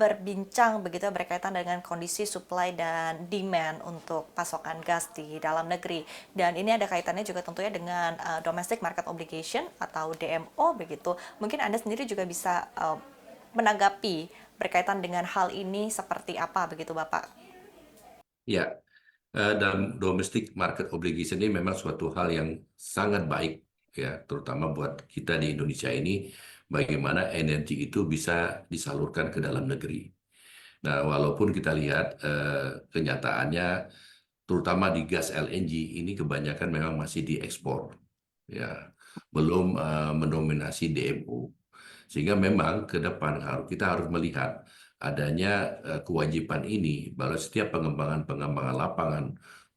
berbincang begitu ya, berkaitan dengan kondisi supply dan demand untuk pasokan gas di dalam negeri. Dan ini ada kaitannya juga tentunya dengan domestic market obligation atau DMO begitu. Mungkin Anda sendiri juga bisa menanggapi berkaitan dengan hal ini seperti apa begitu Bapak? Ya, dalam domestic market obligation ini memang suatu hal yang sangat baik ya, terutama buat kita di Indonesia ini, bagaimana energi itu bisa disalurkan ke dalam negeri. Nah, walaupun kita lihat kenyataannya, terutama di gas LNG ini kebanyakan memang masih diekspor, ya, belum mendominasi DMO. Sehingga memang ke depan kita harus melihat adanya kewajiban ini bahwa setiap pengembangan-pengembangan lapangan,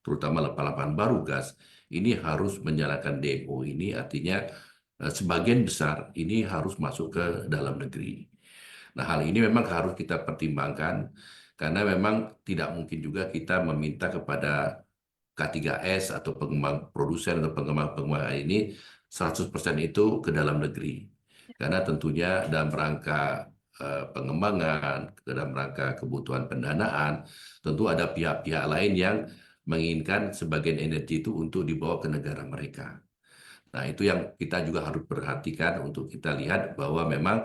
terutama lapangan baru gas, ini harus menyalakan DMO ini, artinya sebagian besar ini harus masuk ke dalam negeri. Nah, hal ini memang harus kita pertimbangkan karena memang tidak mungkin juga kita meminta kepada K3S atau pengembang produsen atau pengembang-pengembang ini 100% itu ke dalam negeri. Karena tentunya dalam rangka pengembangan, dalam rangka kebutuhan pendanaan, tentu ada pihak-pihak lain yang menginginkan sebagian energi itu untuk dibawa ke negara mereka. Nah, itu yang kita juga harus perhatikan untuk kita lihat bahwa memang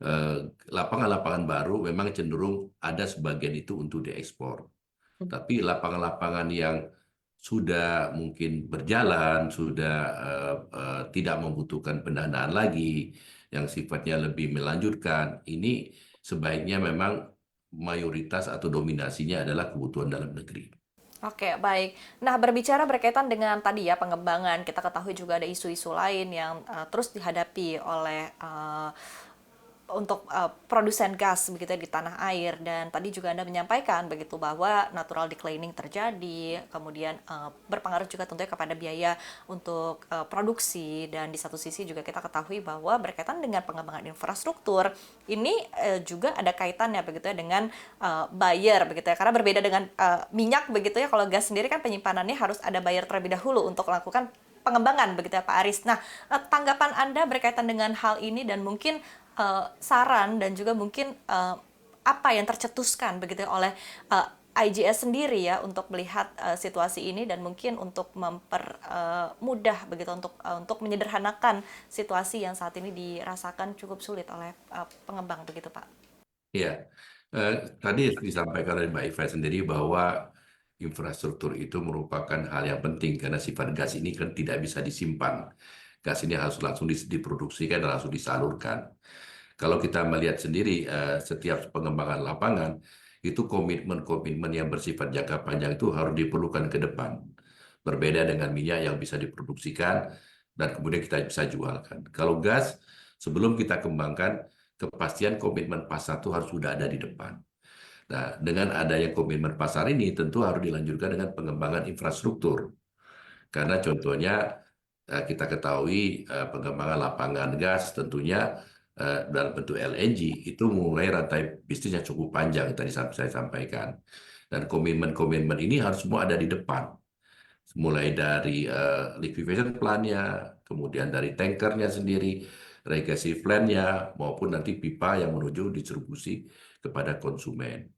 eh, lapangan-lapangan baru memang cenderung ada sebagian itu untuk diekspor. Tapi lapangan-lapangan yang sudah mungkin berjalan, sudah tidak membutuhkan pendanaan lagi, yang sifatnya lebih melanjutkan, ini sebaiknya memang mayoritas atau dominasinya adalah kebutuhan dalam negeri. Oke, baik. Nah, berbicara berkaitan dengan tadi ya pengembangan, kita ketahui juga ada isu-isu lain yang terus dihadapi oleh untuk produsen gas begitu ya di tanah air. Dan tadi juga Anda menyampaikan begitu bahwa natural declining terjadi, kemudian berpengaruh juga tentunya kepada biaya untuk produksi. Dan di satu sisi juga kita ketahui bahwa berkaitan dengan pengembangan infrastruktur ini juga ada kaitannya begitu ya dengan buyer begitu ya, karena berbeda dengan minyak begitu ya, kalau gas sendiri kan penyimpanannya harus ada buyer terlebih dahulu untuk melakukan pengembangan begitu ya Pak Aris. Nah, tanggapan Anda berkaitan dengan hal ini dan mungkin saran dan juga mungkin apa yang tercetuskan begitu ya oleh IGS sendiri ya untuk melihat situasi ini dan mungkin untuk mempermudah begitu untuk menyederhanakan situasi yang saat ini dirasakan cukup sulit oleh pengembang begitu Pak. Ya, eh, tadi disampaikan oleh Mbak Iva sendiri bahwa infrastruktur itu merupakan hal yang penting karena sifat gas ini kan tidak bisa disimpan. Gas ini harus langsung diproduksikan dan langsung disalurkan. Kalau kita melihat sendiri setiap pengembangan lapangan itu komitmen-komitmen yang bersifat jangka panjang itu harus diperlukan ke depan. Berbeda dengan minyak yang bisa diproduksikan dan kemudian kita bisa jualkan. Kalau gas sebelum kita kembangkan kepastian komitmen pasar itu harus sudah ada di depan. Nah, dengan adanya komitmen pasar ini tentu harus dilanjutkan dengan pengembangan infrastruktur. Karena contohnya kita ketahui pengembangan lapangan gas tentunya dalam bentuk LNG itu mulai rantai bisnisnya cukup panjang tadi saya sampaikan. Dan komitmen-komitmen ini harus semua ada di depan. Mulai dari liquefaction plant-nya, kemudian dari tankernya sendiri, regasive plant-nya, maupun nanti pipa yang menuju distribusi kepada konsumen.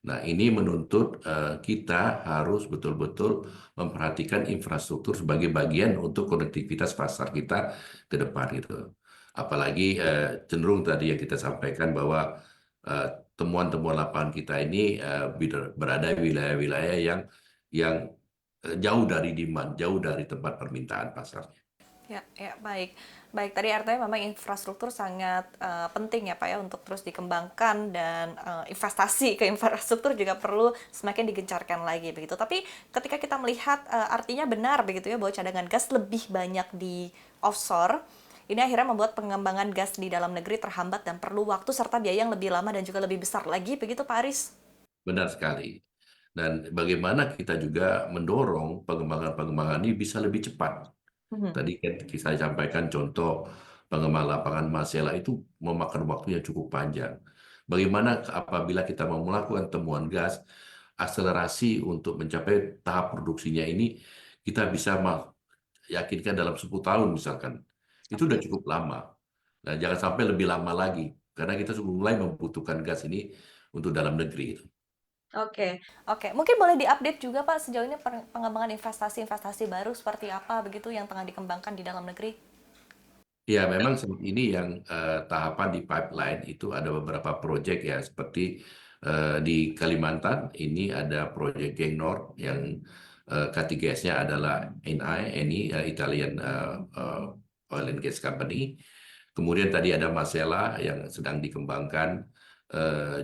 Nah, ini menuntut kita harus betul-betul memperhatikan infrastruktur sebagai bagian untuk konektivitas pasar kita ke depan gitu. Apalagi cenderung tadi yang kita sampaikan bahwa eh, temuan-temuan lapangan kita ini berada di wilayah-wilayah yang jauh dari demand, jauh dari tempat permintaan pasarnya. Ya, ya, baik. Baik, tadi artinya memang infrastruktur sangat penting ya Pak ya untuk terus dikembangkan dan investasi ke infrastruktur juga perlu semakin digencarkan lagi begitu. Tapi ketika kita melihat artinya benar begitu ya bahwa cadangan gas lebih banyak di offshore, ini akhirnya membuat pengembangan gas di dalam negeri terhambat dan perlu waktu serta biaya yang lebih lama dan juga lebih besar lagi begitu Pak Aris. Benar sekali. Dan bagaimana kita juga mendorong pengembangan-pengembangan ini bisa lebih cepat. Mhm. Tadi kan saya sampaikan contoh pengembangan lapangan Masela itu memakan waktu yang cukup panjang. Bagaimana apabila kita mau melakukan temuan gas, akselerasi untuk mencapai tahap produksinya ini kita bisa yakinkan dalam 10 tahun misalkan. Itu udah Oke. cukup lama. Nah, jangan sampai lebih lama lagi karena kita sudah mulai membutuhkan gas ini untuk dalam negeri itu. Oke, oke. Mungkin boleh diupdate juga Pak sejauh ini pengembangan investasi-investasi baru seperti apa begitu yang tengah dikembangkan di dalam negeri? Ya, memang saat ini yang tahapan di pipeline itu ada beberapa proyek ya, seperti di Kalimantan ini ada proyek Geng Nord yang K3S-nya adalah Eni, Italian Oil and Gas Company. Kemudian tadi ada Masela yang sedang dikembangkan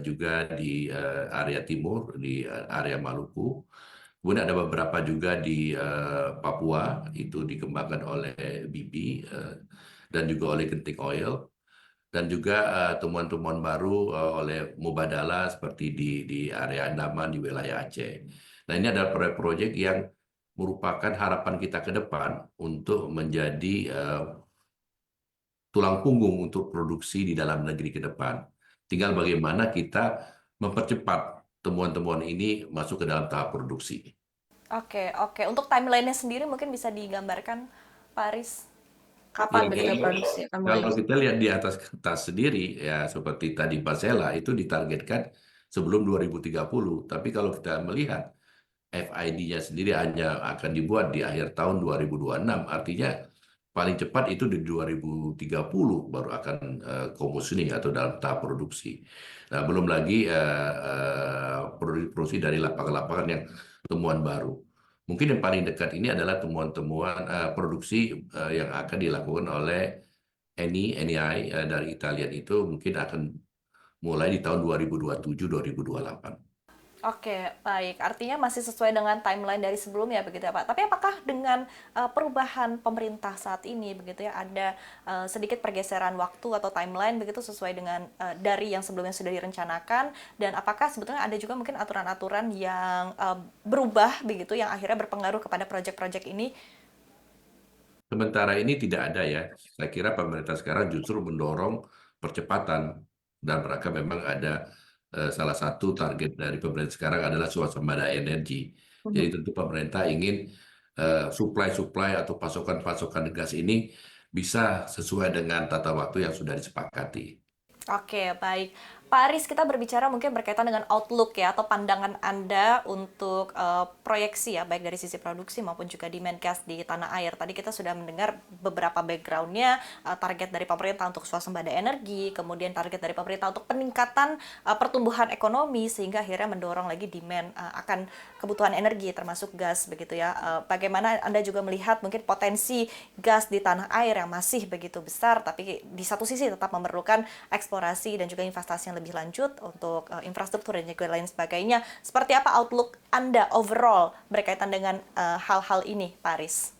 juga di area timur, di area Maluku. Kemudian ada beberapa juga di Papua, itu dikembangkan oleh BP dan juga oleh Genting Oil. Dan juga temuan-temuan baru oleh Mubadala seperti di area Andaman, di wilayah Aceh. Nah, ini adalah proyek-proyek yang merupakan harapan kita ke depan untuk menjadi tulang punggung untuk produksi di dalam negeri ke depan. Tinggal bagaimana kita mempercepat temuan-temuan ini masuk ke dalam tahap produksi. Oke, oke. Untuk timeline-nya sendiri mungkin bisa digambarkan, Pak Aris. Ya, Kapan begitu produksi akan mulai? kalau kita lihat di atas kertas sendiri, ya seperti tadi Pasela itu ditargetkan sebelum 2030. Tapi kalau kita melihat FID-nya sendiri hanya akan dibuat di akhir tahun 2026, artinya paling cepat itu di 2030 baru akan commissioning atau dalam tahap produksi. Nah, belum lagi produksi dari lapangan-lapangan yang temuan baru. Mungkin yang paling dekat ini adalah temuan-temuan produksi yang akan dilakukan oleh Eni dari Italian itu mungkin akan mulai di tahun 2027-2028. Oke, baik. Artinya masih sesuai dengan timeline dari sebelumnya begitu ya, Pak. Tapi apakah dengan perubahan pemerintah saat ini begitu ya, ada sedikit pergeseran waktu atau timeline begitu sesuai dengan dari yang sebelumnya sudah direncanakan, dan apakah sebetulnya ada juga mungkin aturan-aturan yang berubah begitu yang akhirnya berpengaruh kepada proyek-proyek ini? Sementara ini tidak ada ya. Saya kira pemerintah sekarang justru mendorong percepatan dan mereka memang ada salah satu target dari pemerintah sekarang adalah swasembada energi. Jadi tentu pemerintah ingin supply-supply atau pasokan-pasokan gas ini bisa sesuai dengan tata waktu yang sudah disepakati. Oke, baik. Pak Aris, kita berbicara mungkin berkaitan dengan outlook ya, atau pandangan Anda untuk proyeksi ya, baik dari sisi produksi maupun juga demand gas di tanah air. Tadi kita sudah mendengar beberapa background-nya, target dari pemerintah untuk swasembada energi, kemudian target dari pemerintah untuk peningkatan pertumbuhan ekonomi, sehingga akhirnya mendorong lagi demand akan kebutuhan energi, termasuk gas, begitu ya. Bagaimana Anda juga melihat mungkin potensi gas di tanah air yang masih begitu besar, tapi di satu sisi tetap memerlukan eksplorasi dan juga investasi yang lebih lanjut untuk infrastruktur dan juga lain sebagainya. Seperti apa outlook Anda overall berkaitan dengan hal-hal ini, Pak Aris?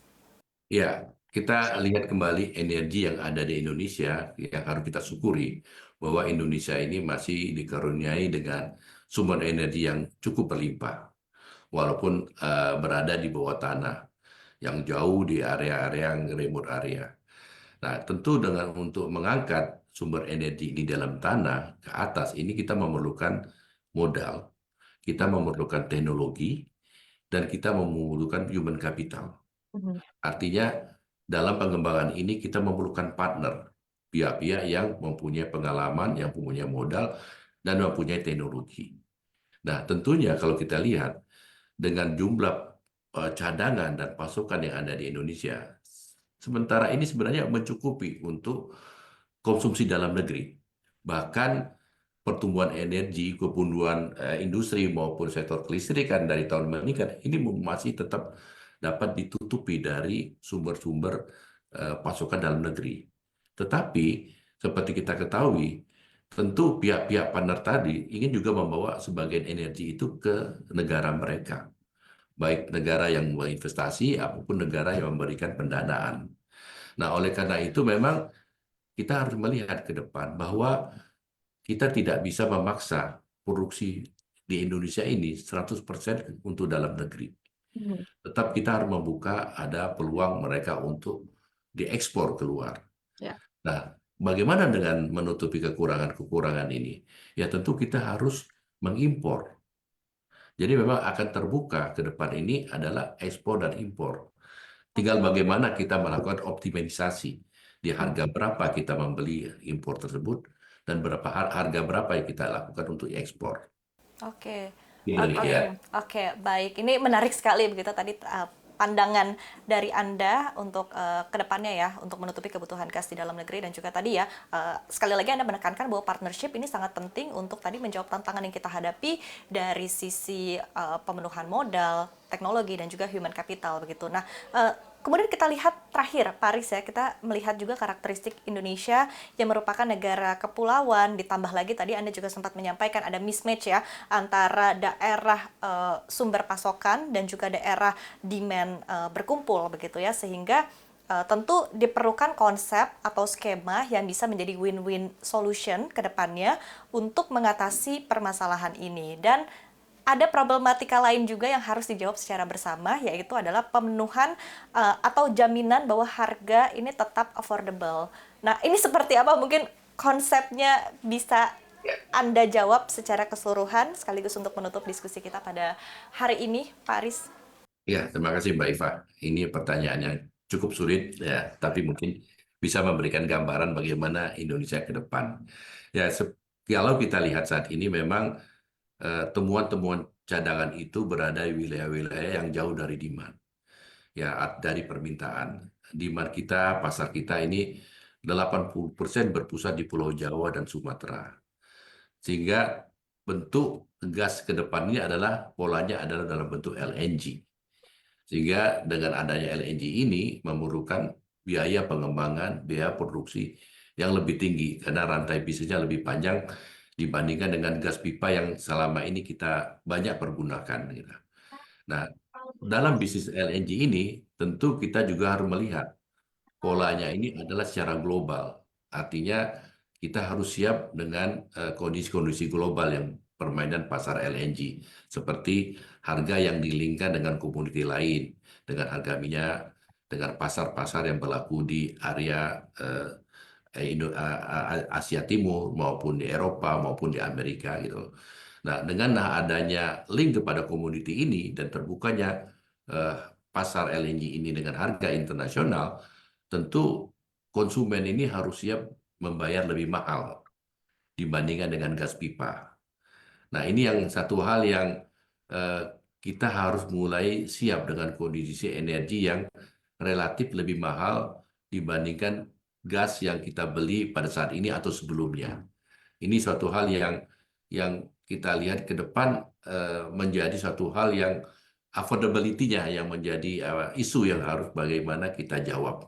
Ya, kita lihat kembali energi yang ada di Indonesia yang harus kita syukuri bahwa Indonesia ini masih dikaruniai dengan sumber energi yang cukup berlimpah, walaupun berada di bawah tanah, yang jauh di area-area yang remote area. Nah, tentu dengan untuk mengangkat sumber energi ini dalam tanah ke atas, ini kita memerlukan modal, kita memerlukan teknologi, dan kita memerlukan human capital. Mhm. Artinya, dalam pengembangan ini kita memerlukan partner, pihak-pihak yang mempunyai pengalaman, yang mempunyai modal, dan mempunyai teknologi. Nah, tentunya kalau kita lihat dengan jumlah cadangan dan pasokan yang ada di Indonesia, sementara ini sebenarnya mencukupi untuk konsumsi dalam negeri. Bahkan pertumbuhan energi, pertumbuhan industri maupun sektor kelistrikan dari tahun meningkat, ini masih tetap dapat ditutupi dari sumber-sumber pasokan dalam negeri. Tetapi, seperti kita ketahui, tentu pihak-pihak partner tadi ingin juga membawa sebagian energi itu ke negara mereka. Baik negara yang berinvestasi, apapun negara yang memberikan pendanaan. Nah, oleh karena itu memang kita harus melihat ke depan bahwa kita tidak bisa memaksa produksi di Indonesia ini 100% untuk dalam negeri. Mhm. Tetap kita harus membuka ada peluang mereka untuk diekspor keluar. Ya. Nah, bagaimana dengan menutupi kekurangan-kekurangan ini? Ya tentu kita harus mengimpor. Jadi memang akan terbuka ke depan ini adalah ekspor dan impor. Tinggal bagaimana kita melakukan optimalisasi di harga berapa kita membeli impor tersebut dan harga berapa yang kita lakukan untuk ekspor. Oke, Oke. oke, Ya. oke, baik. Ini menarik sekali begitu tadi pandangan dari Anda untuk ke depannya ya, untuk menutupi kebutuhan gas di dalam negeri dan juga tadi ya, sekali lagi Anda menekankan bahwa partnership ini sangat penting untuk tadi menjawab tantangan yang kita hadapi dari sisi pemenuhan modal, teknologi dan juga human capital begitu. Nah, kemudian kita lihat terakhir Paris ya, kita melihat juga karakteristik Indonesia yang merupakan negara kepulauan, ditambah lagi tadi Anda juga sempat menyampaikan ada mismatch ya antara daerah sumber pasokan dan juga daerah demand berkumpul begitu ya, sehingga tentu diperlukan konsep atau skema yang bisa menjadi win-win solution ke depannya untuk mengatasi permasalahan ini. Dan ada problematika lain juga yang harus dijawab secara bersama, yaitu adalah pemenuhan atau jaminan bahwa harga ini tetap affordable. Nah, ini seperti apa? Mungkin konsepnya bisa Anda jawab secara keseluruhan sekaligus untuk menutup diskusi kita pada hari ini, Pak Aris. Ya, terima kasih Mbak Iva. Ini pertanyaan yang cukup sulit ya, tapi mungkin bisa memberikan gambaran bagaimana Indonesia ke depan. Ya, kalau kita lihat saat ini memang temuan-temuan cadangan itu berada di wilayah-wilayah yang jauh dari demand, ya dari permintaan. Demand kita, pasar kita ini 80% berpusat di Pulau Jawa dan Sumatera. Sehingga bentuk gas ke depan ini adalah polanya adalah dalam bentuk LNG. Sehingga dengan adanya LNG ini memerlukan biaya pengembangan, biaya produksi yang lebih tinggi karena rantai bisnisnya lebih panjang dibandingkan dengan gas pipa yang selama ini kita banyak pergunakan, gitu. Nah, dalam bisnis LNG ini tentu kita juga harus melihat polanya ini adalah secara global. Artinya kita harus siap dengan kondisi-kondisi global yang permainan pasar LNG. Seperti harga yang dilingkan dengan komoditi lain, dengan harga minyak, dengan pasar-pasar yang berlaku di area Asia Timur maupun di Eropa maupun di Amerika gitu. Nah, dengan adanya link kepada komoditi ini dan terbukanya eh, pasar LNG ini dengan harga internasional, tentu konsumen ini harus siap membayar lebih mahal dibandingkan dengan gas pipa. Nah, ini yang satu hal yang eh, kita harus mulai siap dengan kondisi energi yang relatif lebih mahal dibandingkan gas yang kita beli pada saat ini atau sebelumnya. Ini suatu hal yang kita lihat ke depan menjadi suatu hal yang affordability-nya yang menjadi isu yang harus bagaimana kita jawab.